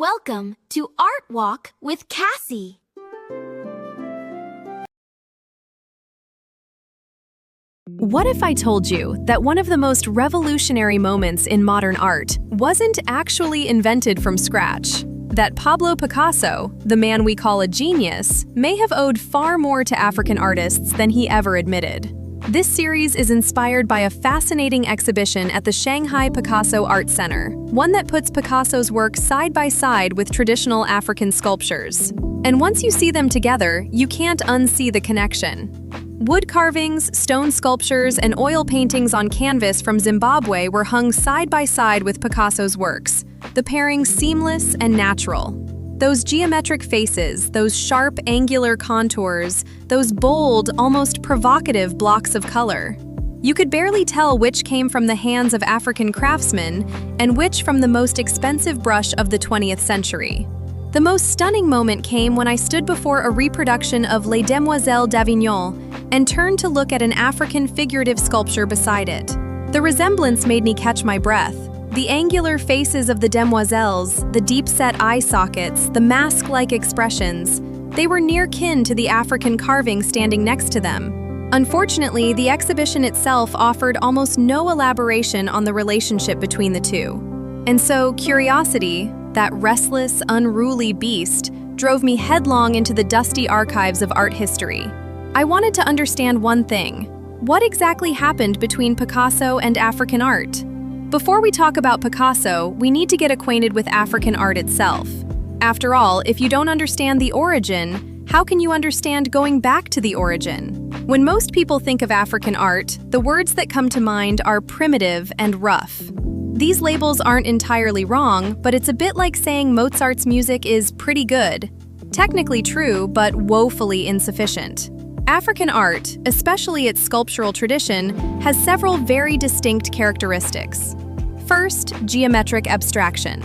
Welcome to Art Walk with Cassie. What if I told you that one of the most revolutionary moments in modern art wasn't actually invented from scratch? That Pablo Picasso, the man we call a genius, may have owed far more to African artists than he ever admitted. This series is inspired by a fascinating exhibition at the Shanghai Picasso Art Center, one that puts Picasso's work side by side with traditional African sculptures. And once you see them together, you can't unsee the connection. Wood carvings, stone sculptures, and oil paintings on canvas from Zimbabwe were hung side by side with Picasso's works, the pairing seamless and natural. Those geometric faces, those sharp, angular contours, those bold, almost provocative blocks of color. You could barely tell which came from the hands of African craftsmen and which from the most expensive brush of the 20th century. The most stunning moment came when I stood before a reproduction of Les Demoiselles d'Avignon and turned to look at an African figurative sculpture beside it. The resemblance made me catch my breath. The angular faces of the demoiselles, the deep-set eye sockets, the mask-like expressions, they were near kin to the African carving standing next to them. Unfortunately, the exhibition itself offered almost no elaboration on the relationship between the two. And so, curiosity, that restless, unruly beast, drove me headlong into the dusty archives of art history. I wanted to understand one thing. What exactly happened between Picasso and African art? Before we talk about Picasso, we need to get acquainted with African art itself. After all, if you don't understand the origin, how can you understand going back to the origin? When most people think of African art, the words that come to mind are primitive and rough. These labels aren't entirely wrong, but it's a bit like saying Mozart's music is pretty good. Technically true, but woefully insufficient. African art, especially its sculptural tradition, has several very distinct characteristics. First, geometric abstraction.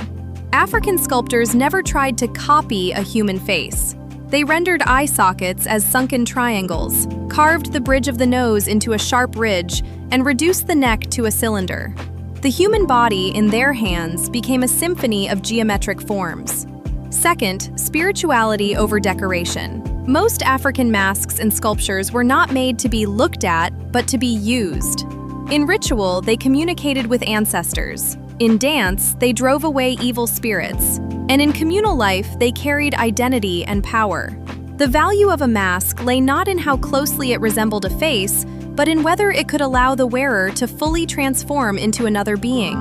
African sculptors never tried to copy a human face. They rendered eye sockets as sunken triangles, carved the bridge of the nose into a sharp ridge, and reduced the neck to a cylinder. The human body, in their hands, became a symphony of geometric forms. Second, spirituality over decoration. Most African masks and sculptures were not made to be looked at, but to be used. In ritual, they communicated with ancestors. In dance, they drove away evil spirits. And in communal life, they carried identity and power. The value of a mask lay not in how closely it resembled a face, but in whether it could allow the wearer to fully transform into another being.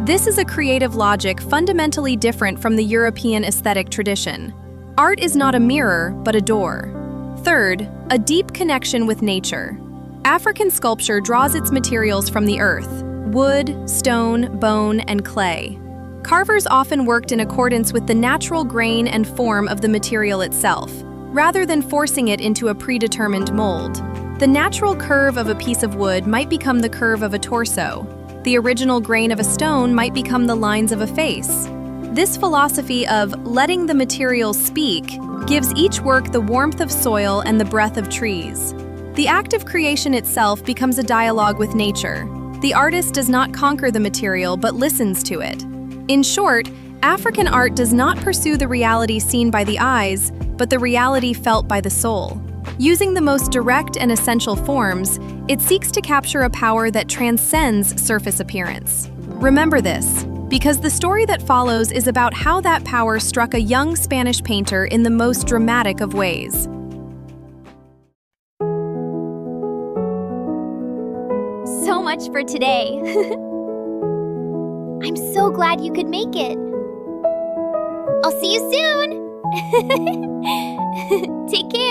This is a creative logic fundamentally different from the European aesthetic tradition. Art is not a mirror, but a door. Third, a deep connection with nature. African sculpture draws its materials from the earth: wood, stone, bone, and clay. Carvers often worked in accordance with the natural grain and form of the material itself, rather than forcing it into a predetermined mold. The natural curve of a piece of wood might become the curve of a torso. The original grain of a stone might become the lines of a face. This philosophy of letting the material speak gives each work the warmth of soil and the breath of trees. The act of creation itself becomes a dialogue with nature. The artist does not conquer the material but listens to it. In short, African art does not pursue the reality seen by the eyes, but the reality felt by the soul. Using the most direct and essential forms, it seeks to capture a power that transcends surface appearance. Remember this, because the story that follows is about how that power struck a young Spanish painter in the most dramatic of ways. So much for today. I'm so glad you could make it. I'll see you soon. Take care.